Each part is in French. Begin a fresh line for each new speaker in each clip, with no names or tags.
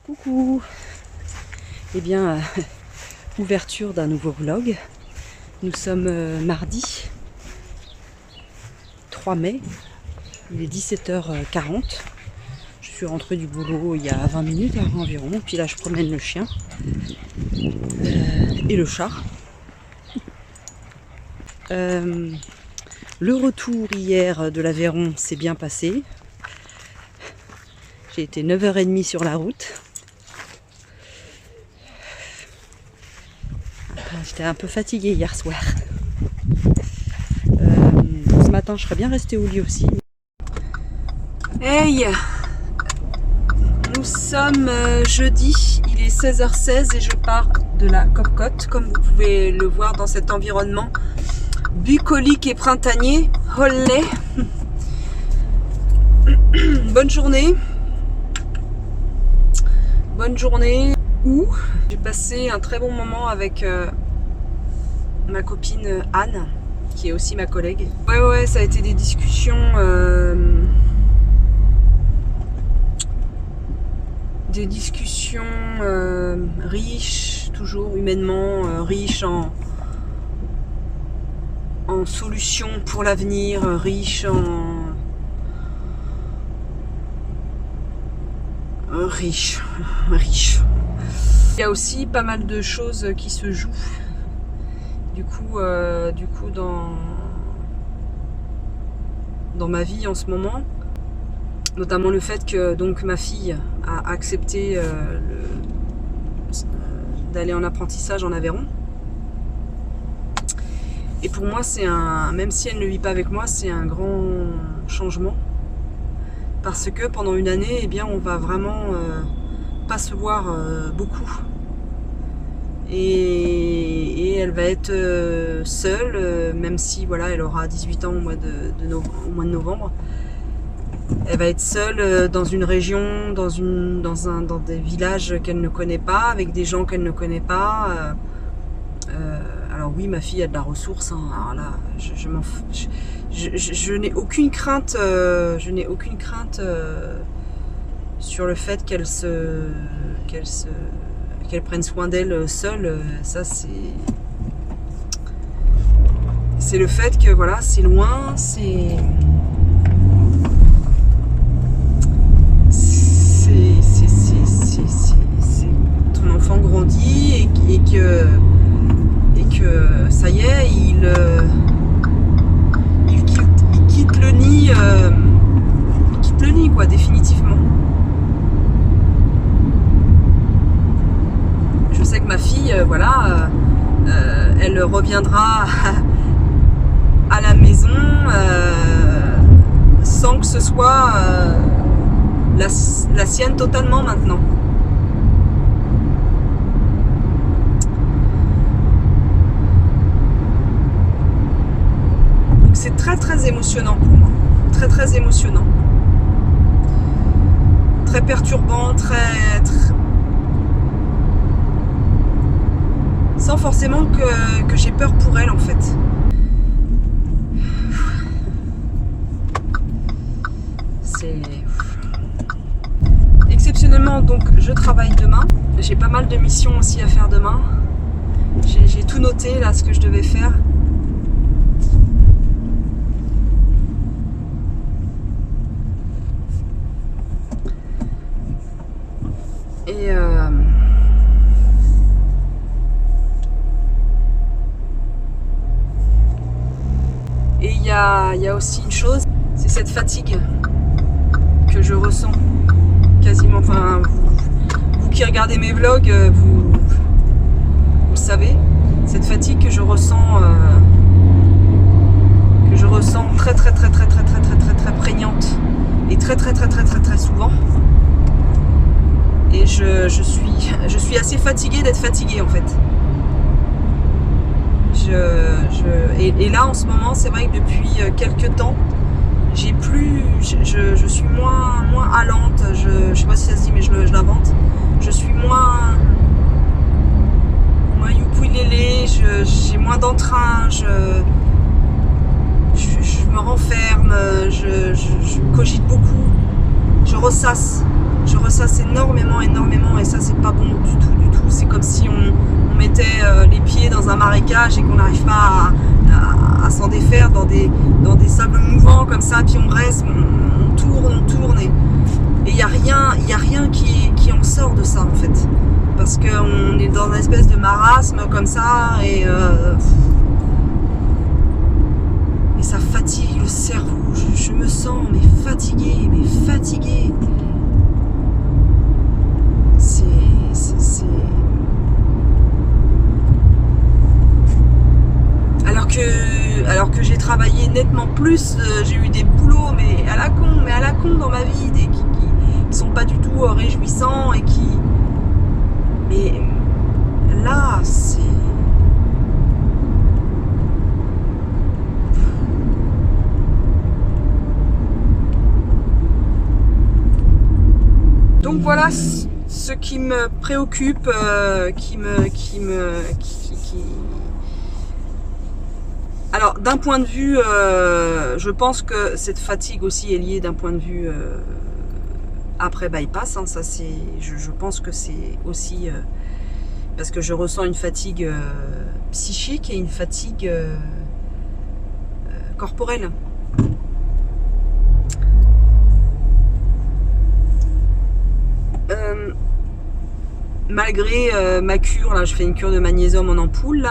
Coucou. Eh bien, ouverture d'un nouveau vlog. Nous sommes mardi 3 mai. Il est 17h40. Je suis rentrée du boulot il y a 20 minutes environ. Puis là, je promène le chien et le chat. Le retour hier de l'Aveyron s'est bien passé. J'ai été 9h30 sur la route. J'étais un peu fatiguée hier soir. Ce matin, je serais bien restée au lit aussi. Hey! Nous sommes jeudi, il est 16h16 et je pars de la Copcote, comme vous pouvez le voir dans cet environnement bucolique et printanier. Olé! Bonne journée. Bonne journée. J'ai passé un très bon moment avec ma copine Anne, qui est aussi ma collègue. Ouais, ça a été des discussions riches, toujours humainement riches en solutions pour l'avenir, riches riche. Il y a aussi pas mal de choses qui se jouent du coup dans ma vie en ce moment, notamment le fait que donc ma fille a accepté d'aller en apprentissage en Aveyron. Et pour moi, même si elle ne vit pas avec moi, c'est un grand changement. Parce que pendant une année, eh bien, on va vraiment pas se voir beaucoup. Et elle va être seule, même si voilà, elle aura 18 ans au mois de novembre. Elle va être seule dans une région, dans des villages qu'elle ne connaît pas, avec des gens qu'elle ne connaît pas. Alors oui, ma fille a de la ressource, hein. Alors là, je n'ai aucune crainte, sur le fait qu'elle prenne soin d'elle seule. Ça, c'est le fait que voilà, c'est loin, ton enfant grandit et que ça y est, il quitte le nid, quoi, définitivement. Je sais que ma fille, elle reviendra à la maison sans que ce soit la sienne totalement maintenant. C'est très très émotionnant pour moi, très très émotionnant, très perturbant, très sans forcément que j'ai peur pour elle en fait. C'est exceptionnellement, donc je travaille demain, j'ai pas mal de missions aussi à faire demain, j'ai tout noté là, ce que je devais faire. Et il y a aussi une chose, c'est cette fatigue que je ressens quasiment. Enfin, vous qui regardez mes vlogs, vous le savez, cette fatigue que je ressens très prégnante et très souvent. Et je suis assez fatiguée d'être fatiguée en fait. Et là en ce moment, c'est vrai que depuis quelques temps, je suis moins allante. Je sais pas si ça se dit, mais je l'invente. Je suis moins youpouilélé, j'ai moins d'entrain, je me renferme, je cogite beaucoup, je ressasse je ressasse énormément et ça c'est pas bon du tout. C'est comme si on mettait les pieds dans un marécage et qu'on n'arrive pas à s'en défaire dans des sables mouvants comme ça, puis on reste, on tourne et il n'y a rien qui en sort de ça en fait, parce qu'on est dans une espèce de marasme comme ça et ça fatigue le cerveau. Je me sens fatiguée. Alors que j'ai travaillé nettement plus, j'ai eu des boulots mais à la con dans ma vie, qui sont pas du tout réjouissants et mais là c'est... Donc voilà ce qui me préoccupe, Alors d'un point de vue, je pense que cette fatigue aussi est liée d'un point de vue après bypass. Ça c'est, je pense que c'est aussi parce que je ressens une fatigue psychique et une fatigue corporelle. Malgré ma cure, là, je fais une cure de magnésium en ampoule,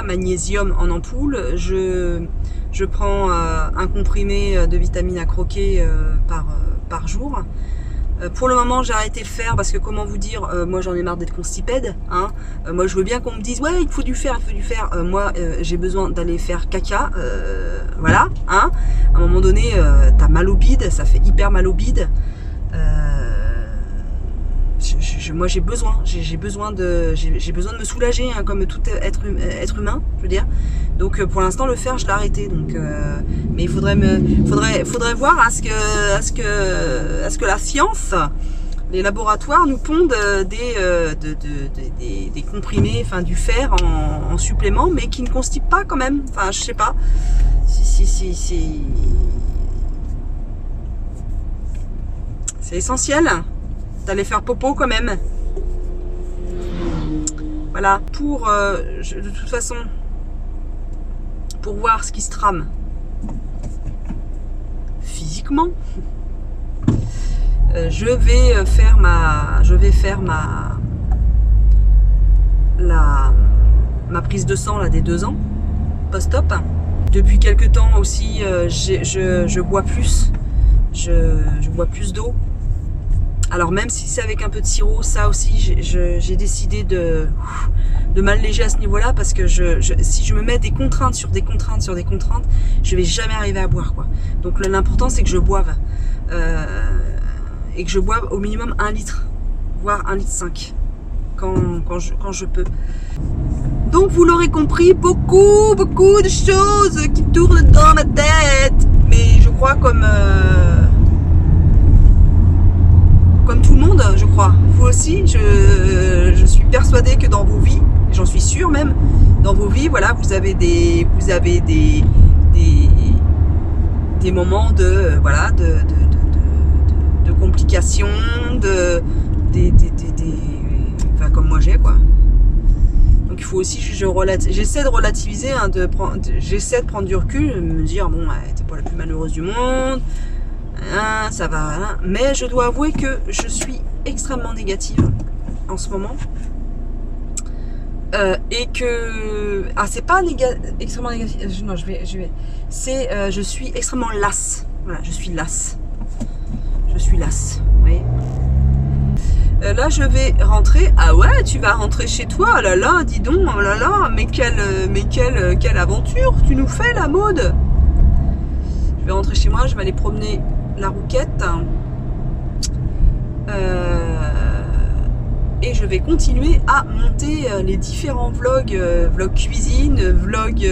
je prends un comprimé de vitamine à croquer par jour. Pour le moment, j'ai arrêté de le faire parce que comment vous dire, moi j'en ai marre d'être constipède. Moi je veux bien qu'on me dise ouais il faut du fer. Moi j'ai besoin d'aller faire caca, voilà. À un moment donné, t'as mal au bide, ça fait hyper mal au bide. Moi j'ai besoin de me soulager, comme tout être humain, je veux dire. Donc pour l'instant le fer je l'ai arrêté. Donc mais il faudrait voir à ce que la science, les laboratoires nous pondent des comprimés, enfin du fer en supplément, mais qui ne constipent pas quand même. Enfin je sais pas. C'est essentiel d'aller faire popo quand même. Voilà, de toute façon, pour voir ce qui se trame physiquement, je vais faire ma prise de sang là, des 2 ans, post-op. Depuis quelques temps aussi, je bois plus, je bois plus d'eau. Alors même si c'est avec un peu de sirop, ça aussi j'ai décidé de m'alléger à ce niveau-là, parce que si je me mets des contraintes sur des contraintes, je vais jamais arriver à boire quoi. Donc l'important c'est que je boive et que je boive au minimum 1 litre, voire 1,5 litre quand je peux. Donc vous l'aurez compris, beaucoup de choses qui tournent dans ma tête, mais je crois comme tout le monde, je crois. Vous aussi, je suis persuadée que dans vos vies, j'en suis sûre même, dans vos vies, voilà, vous avez des moments de complications, enfin comme moi j'ai quoi. Donc il faut aussi j'essaie de relativiser, j'essaie de prendre du recul, me dire bon, t'es pas la plus malheureuse du monde. Ça va, mais je dois avouer que je suis extrêmement négative en ce moment, et que c'est pas extrêmement négatif. Non, je suis extrêmement lasse. Voilà, je suis lasse. Oui. Là, je vais rentrer. Ah ouais, tu vas rentrer chez toi. Oh là là, dis donc. Oh là là, mais quelle aventure tu nous fais, la Maud. Je vais rentrer chez moi. Je vais aller promener la rouquette et je vais continuer à monter les différents vlogs, vlog cuisine, vlog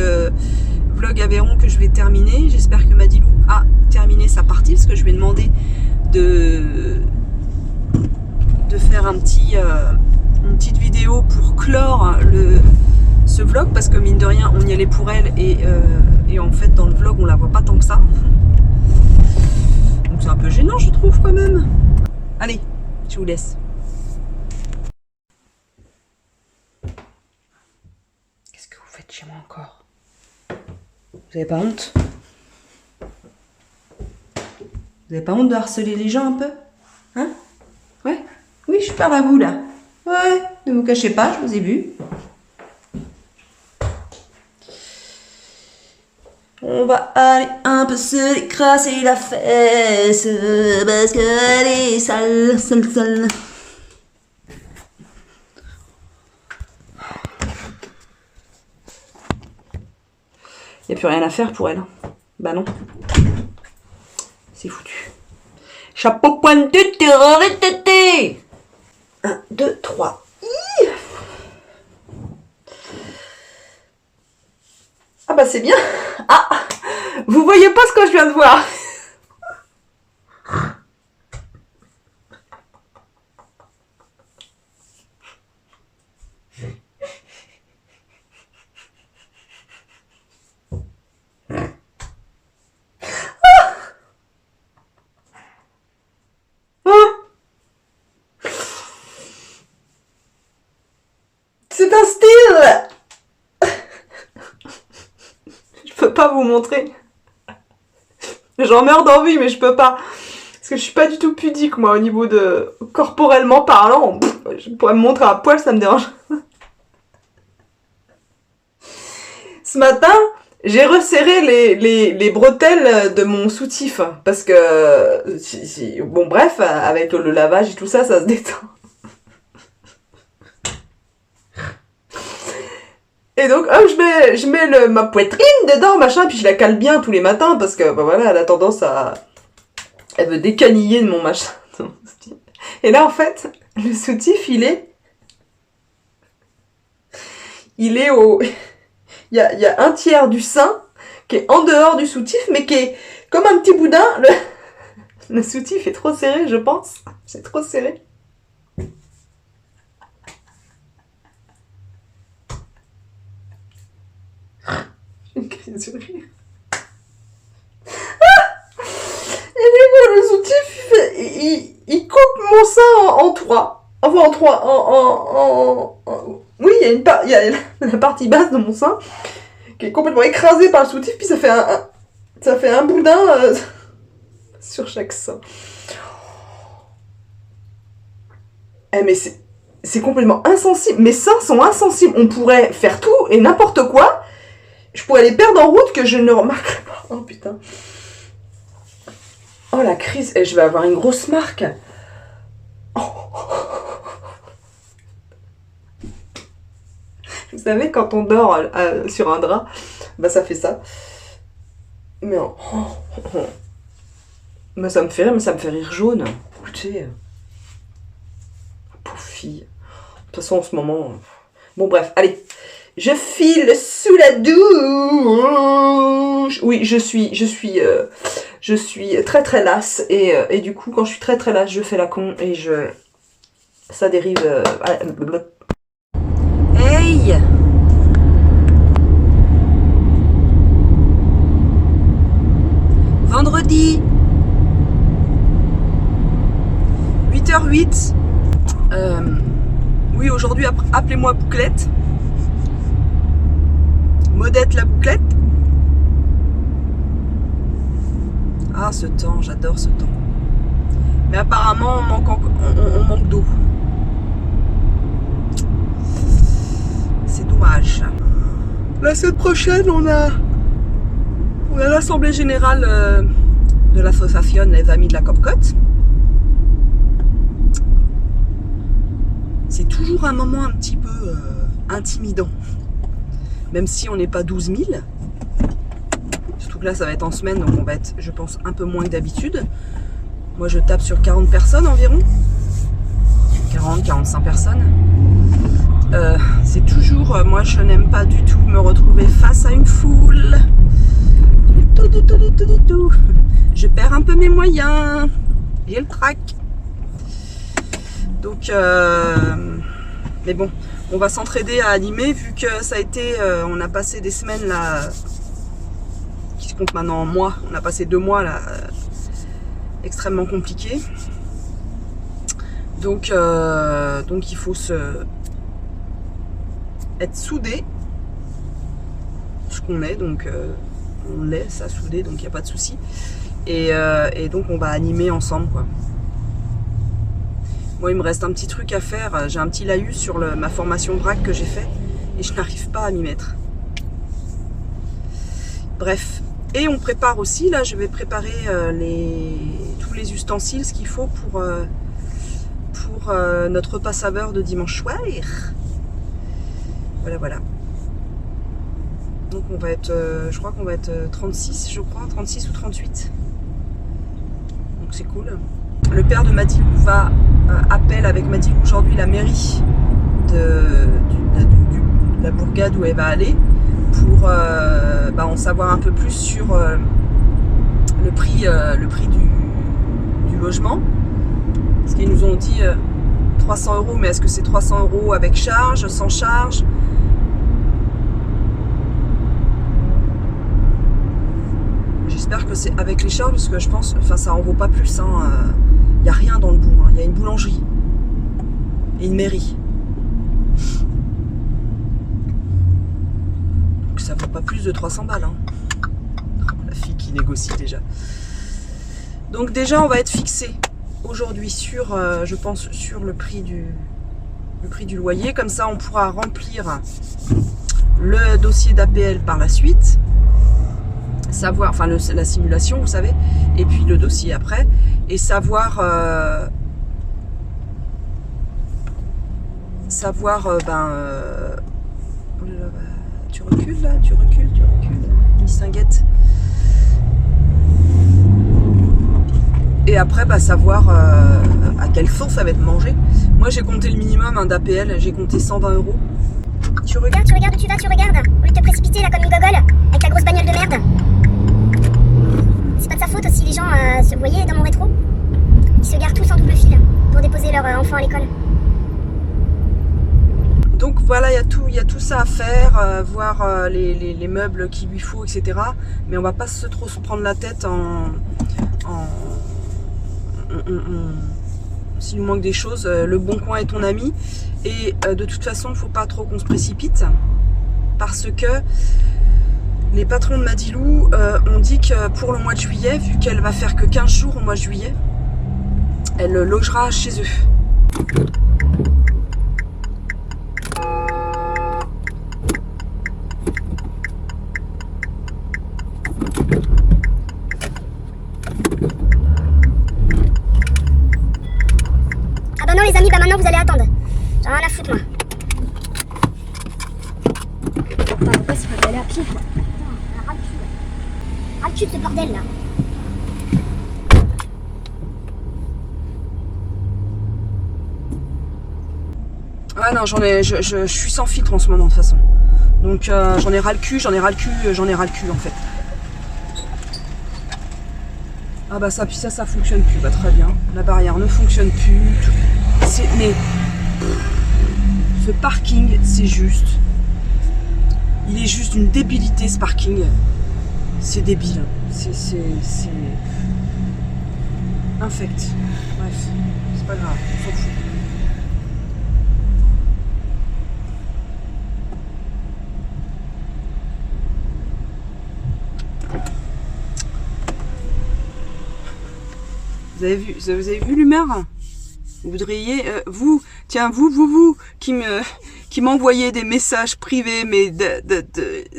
Aveyron que je vais terminer. J'espère que Madilou a terminé sa partie, parce que je vais demander de faire une petite vidéo pour clore ce vlog, parce que mine de rien on y allait pour elle et en fait dans le vlog on la voit pas tant que ça. Donc c'est un peu gênant je trouve quand même. Allez, Je vous laisse. Qu'est-ce que vous faites chez moi encore? Vous avez pas honte? Vous avez pas honte de harceler les gens un peu? Hein? Ouais? Oui, je parle à vous là. Ouais, ne vous cachez pas, je vous ai vu. On va aller un peu se écraser la fesse parce qu'elle est sale, sale, sale. Y a plus rien à faire pour elle. Bah non. C'est foutu. Chapeau pointu, tété. 1, 2, 3. Ah bah c'est bien. Ah, vous voyez pas ce que je viens de voir. C'est un style. Je peux pas vous montrer. J'en meurs d'envie, mais je peux pas. Parce que je suis pas du tout pudique, moi, au niveau de... corporellement parlant. Je pourrais me montrer à poil, ça me dérange. Ce matin, j'ai resserré les bretelles de mon soutif. Parce que... bon, bref, avec le lavage et tout ça, ça se détend. Et donc, hop, je mets ma poitrine dedans, machin, puis je la cale bien tous les matins, parce que, bah voilà, elle a tendance à... Elle veut décaniller de mon machin. Et là, en fait, le soutif, il est au... Il y a un tiers du sein qui est en dehors du soutif, mais qui est comme un petit boudin. Le soutif est trop serré, je pense. C'est trop serré. Une crise de rire. Et du coup, le soutif, il coupe mon sein en trois. Enfin, en trois. Oui, il y a la partie basse de mon sein qui est complètement écrasée par le soutif, puis ça fait un boudin sur chaque sein. Eh, mais c'est complètement insensible. Mes seins sont insensibles. On pourrait faire tout et n'importe quoi. Je pourrais les perdre en route que je ne remarquerais pas. Oh putain. Oh la crise. Et je vais avoir une grosse marque. Oh. Vous savez, quand on dort sur un drap, bah ça fait ça. Mais bah, ça me fait rire, mais ça me fait rire jaune. Écoutez. Pauvre fille. De toute façon, en ce moment... Bon, bref, allez. Je file sous la douche. Oui, je suis très très lasse. Et du coup, quand je suis très très lasse, je fais la con et ça dérive... Hey! Vendredi 8h08. Oui, aujourd'hui, appelez-moi Bouclette. Modette la Bouclette. Ah, ce temps, j'adore ce temps. Mais apparemment, on manque d'eau. C'est dommage. La semaine prochaine, on a l'assemblée générale de l'association Les Amis de la Copcotte. C'est toujours un moment un petit peu intimidant. Même si on n'est pas 12 000. Surtout que là, ça va être en semaine, donc on va être, je pense, un peu moins que d'habitude. Moi, je tape sur 40 personnes environ. 40-45 personnes. C'est toujours... moi, je n'aime pas du tout me retrouver face à une foule. Du tout. Je perds un peu mes moyens. J'ai le trac. Donc... mais bon, on va s'entraider à animer vu que ça a été... on a passé des semaines là... qui se comptent maintenant en mois. On a passé 2 mois là... extrêmement compliqués. Donc il faut être soudé, ce qu'on est, donc on l'est, ça, soudé, donc il n'y a pas de souci. Et donc on va animer ensemble, quoi. Moi, il me reste un petit truc à faire. J'ai un petit laïus sur ma formation vrac que j'ai fait et je n'arrive pas à m'y mettre. Bref. Et on prépare aussi, là, je vais préparer tous les ustensiles, ce qu'il faut pour notre repas saveur de dimanche soir. Voilà, voilà. Donc on va être, je crois qu'on va être 36, je crois, 36 ou 38. Donc c'est cool. Le père de Mathilde va appelle avec Mathilde aujourd'hui la mairie de la bourgade où elle va aller pour en savoir un peu plus sur le prix du logement. Parce qu'ils nous ont dit 300 €, mais est-ce que c'est 300 € avec charge, sans charge? J'espère que c'est avec les charges, parce que je pense, enfin ça en vaut pas plus. Il n'y a rien dans le bourg, il y a une boulangerie et une mairie. Donc ça vaut pas plus de 300 balles. La fille qui négocie déjà. Donc déjà on va être fixé aujourd'hui sur, je pense, sur le prix du loyer. Comme ça on pourra remplir le dossier d'APL par la suite. Savoir, enfin la simulation, vous savez, et puis le dossier après, et savoir tu recules là, tu recules, distinguette. Et après savoir à quelle sauce ça va être mangé. Moi j'ai compté le minimum d'APL, j'ai compté 120 €. Tu regardes où tu vas, tu regardes, au lieu de te précipiter là comme une gogole, avec ta grosse bagnole de merde. C'est pas de sa faute aussi, les gens, vous voyez, dans mon rétro, ils se garent tous en double fil pour déposer leur enfant à l'école. Donc voilà, il y a tout ça à faire, voir les meubles qu'il lui faut, etc. Mais on va pas trop se prendre la tête s'il nous manque des choses. Le Bon Coin est ton ami. Et de toute façon, il ne faut pas trop qu'on se précipite. Parce que les patrons de Madilou ont dit que pour le mois de juillet, vu qu'elle va faire que 15 jours au mois de juillet, elle logera chez eux. Ah bah non les amis, bah maintenant vous allez attendre. J'en ai rien à foutre moi. Putain, pourquoi c'est pas aller à pied quoi? Putain, ras le cul de ce bordel là. Ouais non, je suis sans filtre en ce moment de toute façon. Donc j'en ai ras le cul en fait. Ah bah ça, puis ça fonctionne plus, bah très bien. La barrière ne fonctionne plus. Mais ce parking, c'est juste. Il est juste d'une débilité ce parking. C'est débile. C'est infect. Bref, c'est pas grave, on s'en fout. Vous avez vu l'humeur? Vous voudriez, vous qui m'envoyez des messages privés, mais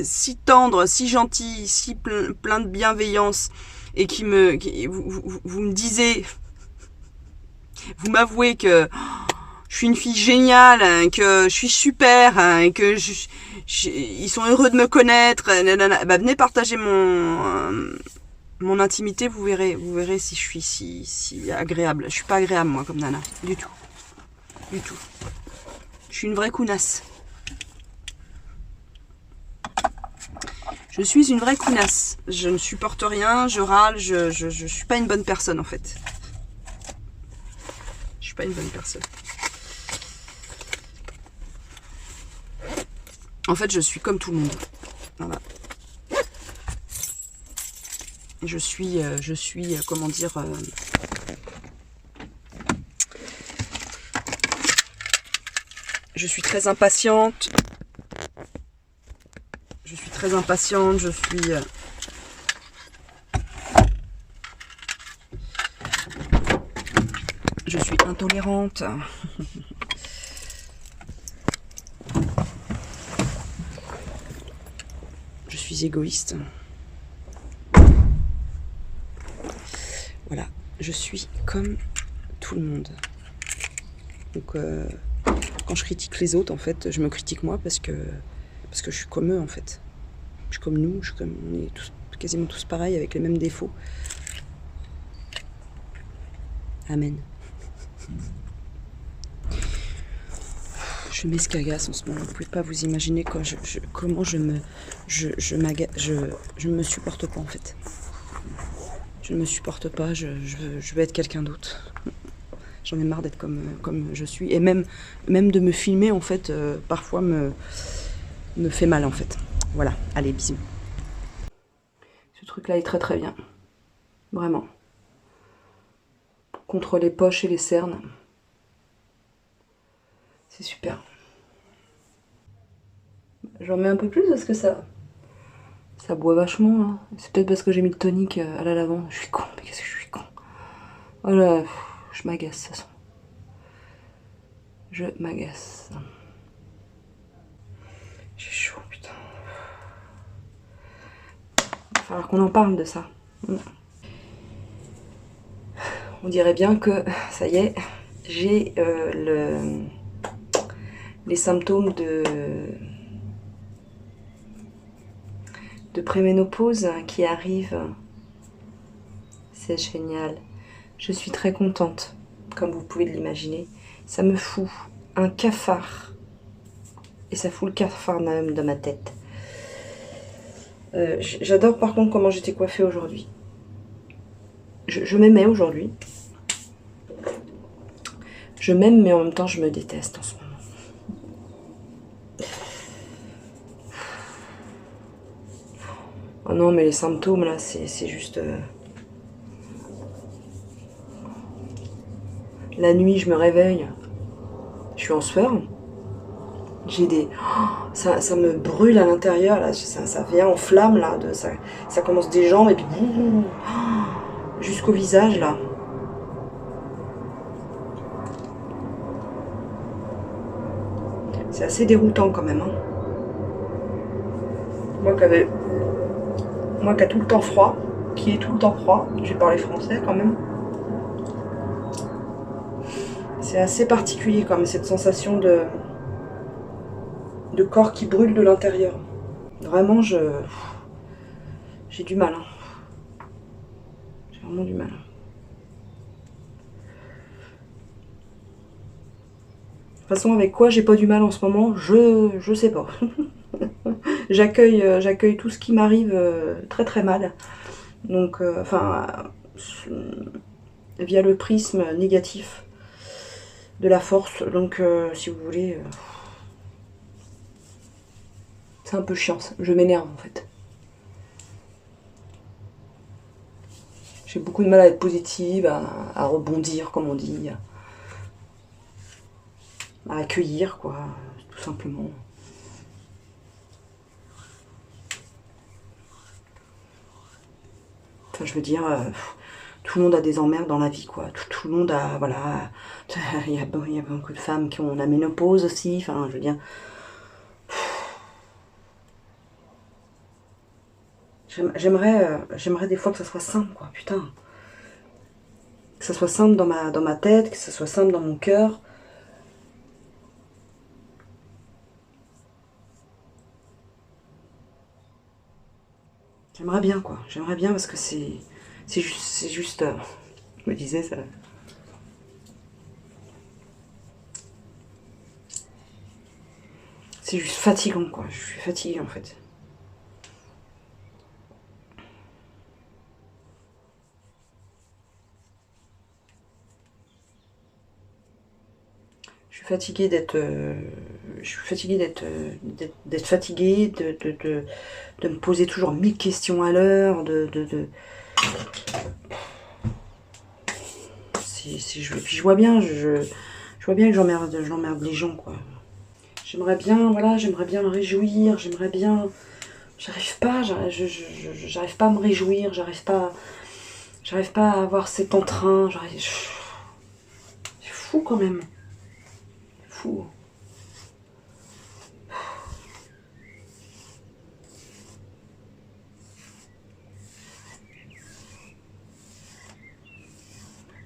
si tendres, si gentils, si plein de bienveillance, et vous me disiez, vous m'avouez que je suis une fille géniale, que je suis super, et que ils sont heureux de me connaître, bah venez partager mon intimité, vous verrez si je suis si agréable. Je suis pas agréable moi comme nana, du tout. Je suis une vraie counasse. Je suis une vraie counasse. Je ne supporte rien, je râle, je suis pas une bonne personne en fait. Je suis pas une bonne personne. En fait, je suis comme tout le monde. Voilà. Je suis comment dire, Je suis très impatiente. Je suis très impatiente, je suis intolérante. Je suis égoïste. Voilà, je suis comme tout le monde. Donc quand je critique les autres, en fait, je me critique moi parce que je suis comme eux, en fait. Je suis comme nous, on est tous, quasiment tous pareils avec les mêmes défauts. Amen. Je m'escagasse en ce moment. Vous pouvez pas vous imaginer comment je me supporte pas, en fait. Je ne me supporte pas. Je veux être quelqu'un d'autre. J'en ai marre d'être comme je suis. Et même de me filmer, en fait, parfois me fait mal, en fait. Voilà. Allez, bisous. Ce truc-là est très très bien. Vraiment. Contre les poches et les cernes. C'est super. J'en mets un peu plus parce que ça boit vachement. Hein. C'est peut-être parce que j'ai mis le tonique à la lavande. Je suis con, mais qu'est-ce que je suis con. Voilà, je m'agace, de toute façon. Je m'agace. J'ai chaud, putain. Il va falloir qu'on en parle de ça. On dirait bien que, ça y est, j'ai les symptômes de préménopause qui arrivent. C'est génial. Je suis très contente, comme vous pouvez l'imaginer. Ça me fout un cafard. Et ça fout le capharnaüm dans ma tête. J'adore par contre comment j'étais coiffée aujourd'hui. Je m'aimais aujourd'hui. Je m'aime, mais en même temps je me déteste en ce moment. Oh non, mais les symptômes là, c'est juste... La nuit, je me réveille. Je suis en sueur. J'ai des... Oh, ça me brûle à l'intérieur, là. Ça vient en flamme, là. Ça commence des jambes et puis... jusqu'au visage, là. C'est assez déroutant, quand même. Hein. Moi qui a tout le temps froid, qui est tout le temps froid, je vais parler français, quand même. C'est assez particulier, quand même, cette sensation de corps qui brûle de l'intérieur. Vraiment, j'ai du mal. Hein. J'ai vraiment du mal. De toute façon, avec quoi j'ai pas du mal en ce moment, je sais pas. J'accueille tout ce qui m'arrive très très mal. Donc, via le prisme négatif de la force. Donc, si vous voulez... c'est un peu chiant, ça. Je m'énerve en fait. J'ai beaucoup de mal à être positive, à rebondir, comme on dit, à accueillir, quoi, tout simplement. Enfin, je veux dire, tout le monde a des emmerdes dans la vie, quoi. Tout le monde a, voilà, il y a beaucoup de femmes qui ont la ménopause aussi, enfin, je veux dire... J'aimerais des fois que ça soit simple, quoi, putain. Que ça soit simple dans ma tête, que ça soit simple dans mon cœur. J'aimerais bien, quoi. J'aimerais bien parce que c'est juste je me disais, ça... C'est juste fatigant, quoi. Je suis fatiguée, en fait. Je suis fatiguée d'être fatiguée, de me poser toujours 1000 questions à l'heure, puis je vois bien, je vois bien que j'emmerde les gens, quoi. J'aimerais bien, voilà, j'aimerais bien me réjouir, j'aimerais bien... J'arrive pas, j'arrive pas à me réjouir, j'arrive pas à avoir cet entrain, c'est fou quand même. Fou.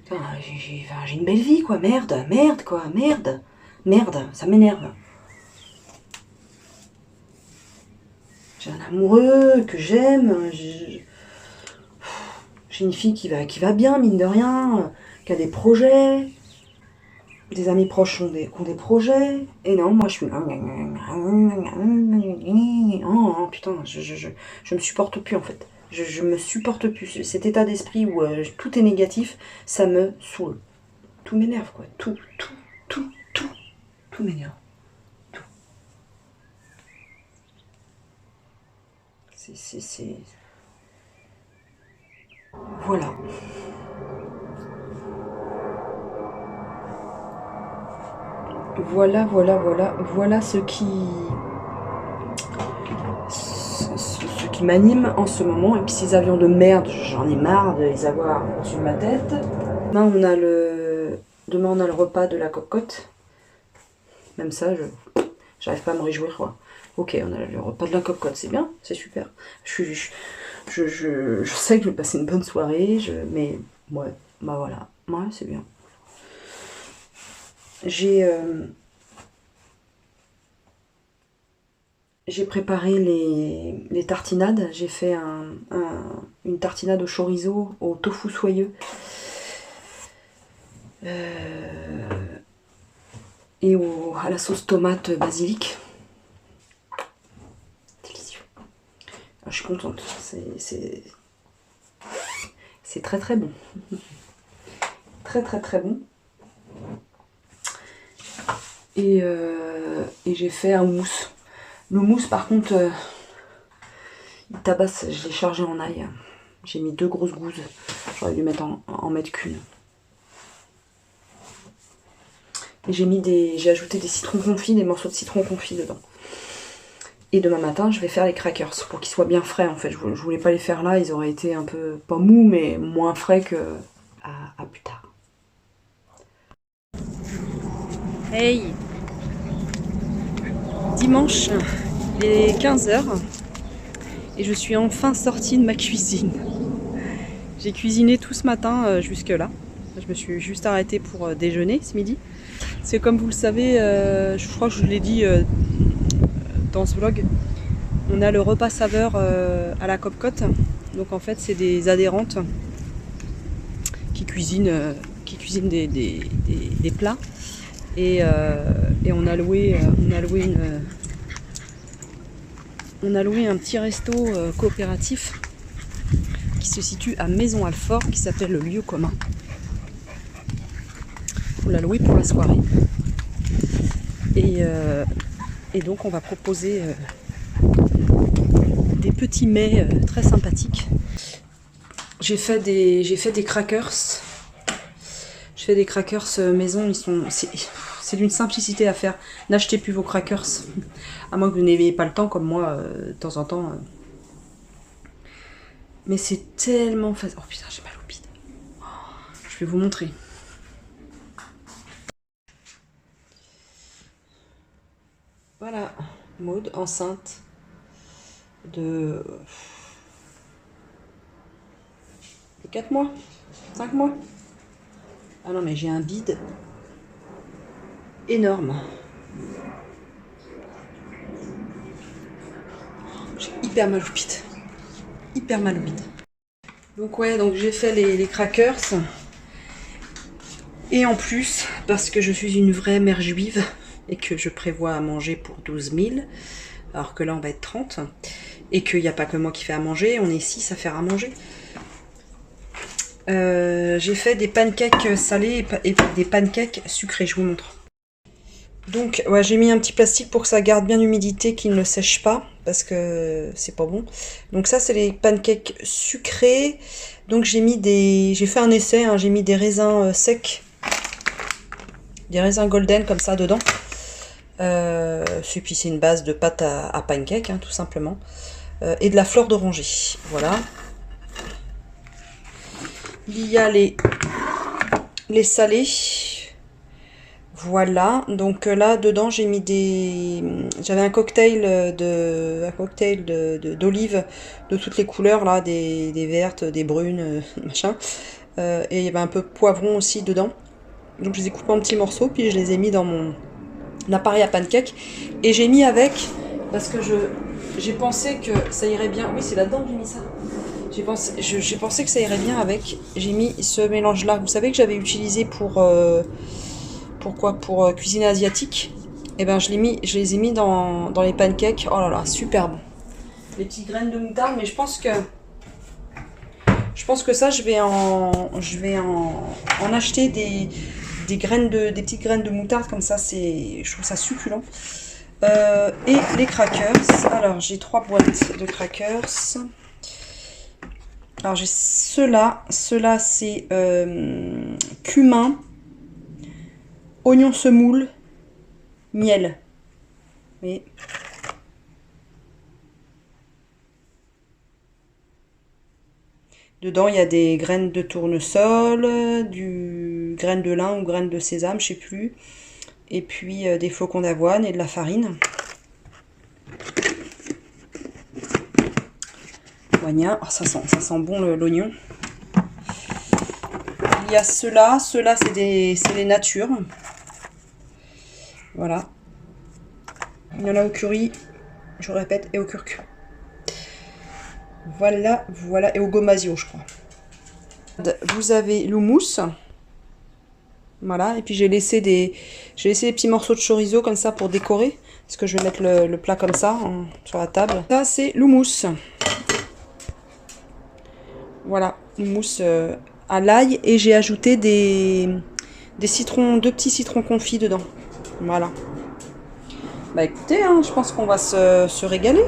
Putain, j'ai une belle vie quoi, merde, ça m'énerve. J'ai un amoureux que j'aime, j'ai une fille qui va bien, mine de rien, qui a des projets, des amis proches qui ont des projets, et non, moi je suis... Oh, putain, je me supporte plus en fait. Je me supporte plus. Cet état d'esprit où tout est négatif, ça me saoule. Tout m'énerve quoi, tout m'énerve. C'est... Voilà. Voilà ce qui m'anime en ce moment. Et puis ces avions de merde, j'en ai marre de les avoir au-dessus de ma tête. Demain on a le repas de la cocotte. Même ça, j'arrive pas à me réjouir quoi. Ok, on a le repas de la cocotte, c'est bien, c'est super. Je sais que je vais passer une bonne soirée, mais ouais, bah voilà, ouais, c'est bien. J'ai préparé les tartinades. J'ai fait une tartinade au chorizo, au tofu soyeux. Et à la sauce tomate basilic. Délicieux. Alors, je suis contente. C'est très très bon. Très très très bon. Et j'ai fait un mousse. Le mousse par contre, il tabasse, je l'ai chargé en ail. J'ai mis 2 grosses gousses. J'aurais dû en mettre qu'une. Et j'ai ajouté des citrons confits, des morceaux de citron confit dedans. Et demain matin, je vais faire les crackers pour qu'ils soient bien frais en fait. Je voulais pas les faire là, ils auraient été un peu, pas mous, mais moins frais que à plus tard. Hey! Dimanche, il est 15h et je suis enfin sortie de ma cuisine. J'ai cuisiné tout ce matin jusque là. Je me suis juste arrêtée pour déjeuner ce midi. Parce que comme vous le savez, je crois que je vous l'ai dit dans ce vlog, on a le repas saveur à la Copcote. Donc en fait c'est des adhérentes qui cuisinent des plats. Et on a loué un petit resto coopératif qui se situe à Maison-Alfort, qui s'appelle le Lieu Commun. On l'a loué pour la soirée. Et donc on va proposer des petits mets très sympathiques. J'ai fait des crackers. Je fais des crackers maison, c'est d'une simplicité à faire. N'achetez plus vos crackers, à moins que vous n'ayez pas le temps comme moi de temps en temps. Mais c'est tellement facile. Oh putain, j'ai mal au bide. Je vais vous montrer. Voilà, Maud, enceinte de 4 mois, 5 mois. Ah non mais j'ai un bide énorme. J'ai hyper mal au bide. Hyper mal au bide. Donc ouais, donc j'ai fait les crackers. Et en plus, parce que je suis une vraie mère juive et que je prévois à manger pour 12 000, alors que là on va être 30, et qu'il n'y a pas que moi qui fais à manger, on est 6 à faire à manger. J'ai fait des pancakes salés et des pancakes sucrés, je vous montre. Donc ouais, j'ai mis un petit plastique pour que ça garde bien l'humidité, qu'il ne sèche pas, parce que c'est pas bon. Donc ça c'est les pancakes sucrés. Donc j'ai fait un essai, hein, j'ai mis des raisins secs, des raisins golden comme ça dedans. Et puis c'est une base de pâte à pancake, hein, tout simplement. Et de la fleur d'oranger. Voilà. Il y a les salés. Voilà. Donc là, dedans, j'ai mis des... J'avais un cocktail d'olives de toutes les couleurs, là, des vertes, des brunes, machin. Et il y avait un peu de poivron aussi dedans. Donc je les ai coupés en petits morceaux, puis je les ai mis dans mon appareil à pancake. Et j'ai mis avec, parce que j'ai pensé que ça irait bien. Oui, c'est là-dedans que j'ai mis ça. J'ai pensé que ça irait bien avec. J'ai mis ce mélange-là. Vous savez que j'avais utilisé pour cuisine asiatique. Et ben je les ai mis dans les pancakes. Oh là là, super bon. Les petites graines de moutarde, mais je pense que ça, je vais en acheter des petites graines de moutarde comme ça. Je trouve ça succulent. Et les crackers. Alors j'ai 3 boîtes de crackers. Alors j'ai ceux-là c'est cumin, oignon semoule, miel. Mais dedans il y a des graines de tournesol, graines de lin ou graines de sésame, je sais plus. Et puis des flocons d'avoine et de la farine. Oh, ça sent bon l'oignon. Il y a ceux-là c'est les natures. Voilà. Il y en a au curry, je répète, et au curcuma. Voilà, et au gomasio, je crois. Vous avez l'houmous. Voilà, et puis j'ai laissé des petits morceaux de chorizo comme ça pour décorer. Parce que je vais mettre le plat comme ça, sur la table. Ça, c'est l'houmous. Voilà, l'houmous à l'ail. Et j'ai ajouté des citrons, 2 petits citrons confits dedans. Voilà. Bah écoutez, hein, je pense qu'on va se régaler.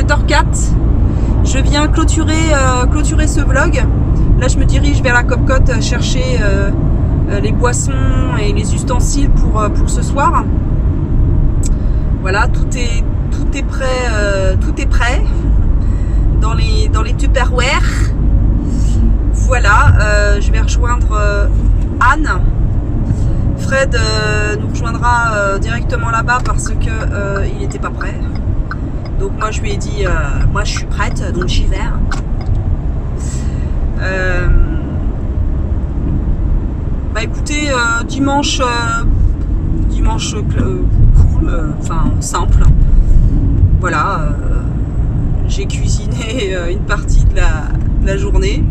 17h04. Je viens clôturer ce vlog. Là, je me dirige vers la Copcote chercher les boissons et les ustensiles pour ce soir. Voilà, tout est prêt, dans les Tupperware. Voilà, je vais rejoindre Anne. Fred nous rejoindra directement là-bas parce que il n'était pas prêt. Donc moi je lui ai dit, moi je suis prête, donc j'y vais. Bah écoutez, dimanche cool, enfin simple. Voilà, j'ai cuisiné une partie de la journée,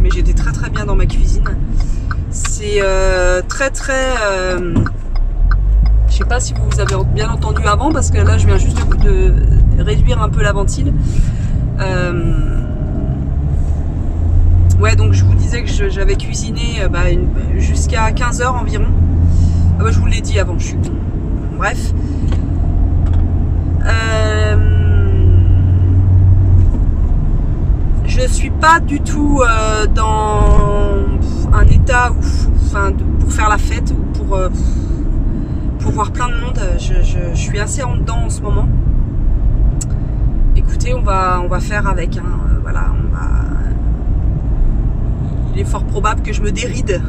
mais j'étais très bien dans ma cuisine. C'est très je sais pas si vous avez bien entendu avant parce que là je viens juste de réduire un peu la ventile. Ouais, donc je vous disais que j'avais cuisiné jusqu'à 15h environ. Ah bah, je vous l'ai dit avant, je suis con. Bref. Je suis pas du tout dans un état pour faire la fête ou pour voir plein de monde. Je suis assez en dedans en ce moment. Écoutez, on va faire avec. Voilà, il est fort probable que je me déride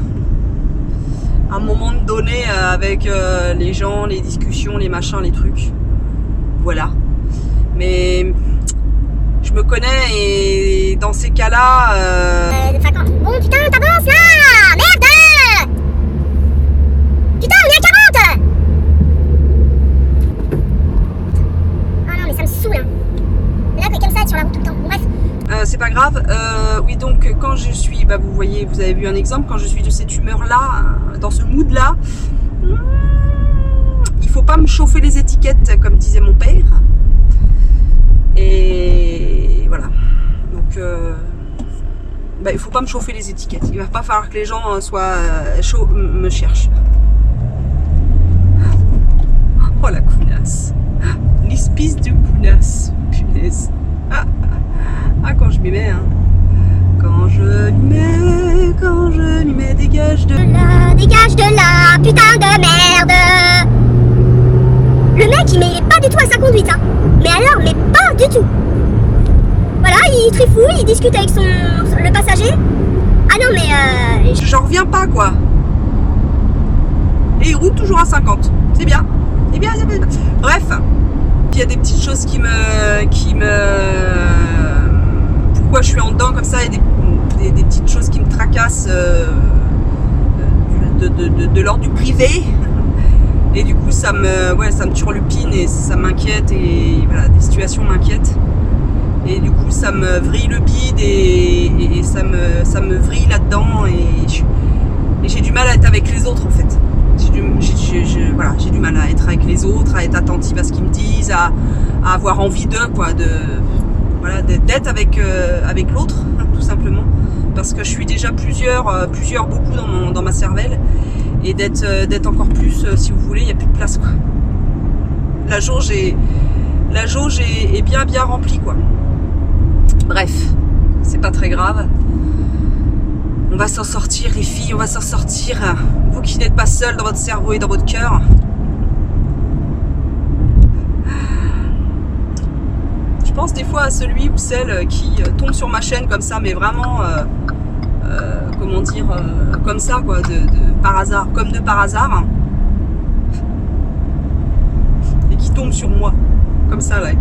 à un moment donné avec les gens, les discussions, les machins, les trucs. Voilà. Mais je me connais et dans ces cas-là...
Bon putain, t'avances là! Merde! Putain, on est à 40! Ah non, mais ça me saoule, hein. Mais là, comme ça, être sur la route tout le temps. Bon, bref.
C'est pas grave. Oui, donc quand je suis... Bah, vous voyez, vous avez vu un exemple. Quand je suis de cette humeur-là, dans ce mood-là, il faut pas me chauffer les étiquettes, comme disait mon père. Et voilà. Donc, il faut pas me chauffer les étiquettes. Il va pas falloir que les gens me cherchent. Oh la counasse. L'espèce de counasse. Punaise. Quand je m'y mets, hein. Quand je lui mets, dégage de
là, putain de merde! Le mec, il est pas du tout à sa conduite, hein. Mais alors, mais pas du tout. Voilà, il trifouille, il discute avec le passager. Ah non, mais
j'en reviens pas, quoi. Et il roule toujours à 50. C'est bien. C'est bien. Bref. Il y a des petites choses qui me... Pourquoi je suis en dedans comme ça, et des petites choses qui me tracassent de l'ordre du privé. Et du coup ça me turlupine et ça m'inquiète, et voilà, des situations m'inquiètent. Et du coup ça me vrille le bide et ça me vrille là-dedans, et j'ai du mal à être avec les autres en fait. J'ai du mal à être avec les autres, à être attentive à ce qu'ils me disent, à avoir envie d'eux, quoi, d'être avec l'autre, tout simplement, parce que je suis déjà plusieurs beaucoup dans ma cervelle, et d'être encore plus, si vous voulez, il n'y a plus de place, quoi. La jauge est bien remplie, quoi. Bref, c'est pas très grave. On va s'en sortir, les filles, on va s'en sortir. Vous qui n'êtes pas seuls dans votre cerveau et dans votre cœur. Je pense des fois à celui ou celle qui tombe sur ma chaîne comme ça, mais vraiment, comment dire, comme ça, quoi, par hasard, comme de par hasard. Et qui tombe sur moi, comme ça, là,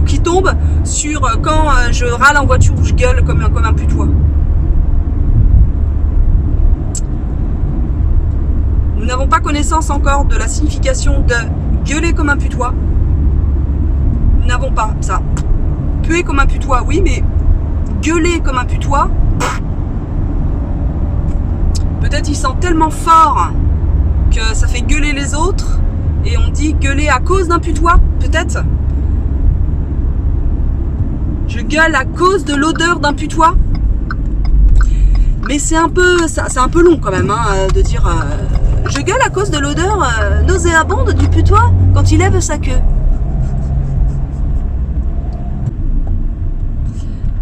ou qui tombe sur quand je râle en voiture ou je gueule comme un putois. Nous n'avons pas connaissance encore de la signification de gueuler comme un putois. Nous n'avons pas ça. Puer comme un putois, oui, mais gueuler comme un putois, peut-être il sent tellement fort que ça fait gueuler les autres, et on dit gueuler à cause d'un putois, peut-être. Je gueule à cause de l'odeur d'un putois. Mais c'est un peu long quand même, hein, de dire je gueule à cause de l'odeur nauséabonde du putois quand il lève sa queue.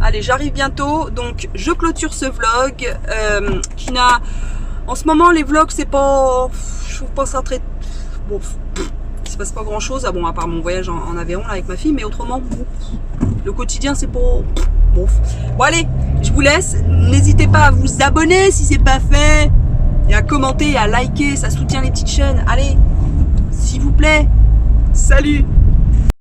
Allez, j'arrive bientôt, donc je clôture ce vlog qui n'a... En ce moment, les vlogs, c'est pas... Je trouve pas ça très... Bon, il se passe pas grand chose, bon, à part mon voyage en avion là, avec ma fille, mais autrement, bon, le quotidien, c'est pas... Bon. Bon, allez, je vous laisse. N'hésitez pas à vous abonner si c'est pas fait, et à commenter, et à liker, ça soutient les petites chaînes. Allez, s'il vous plaît, salut!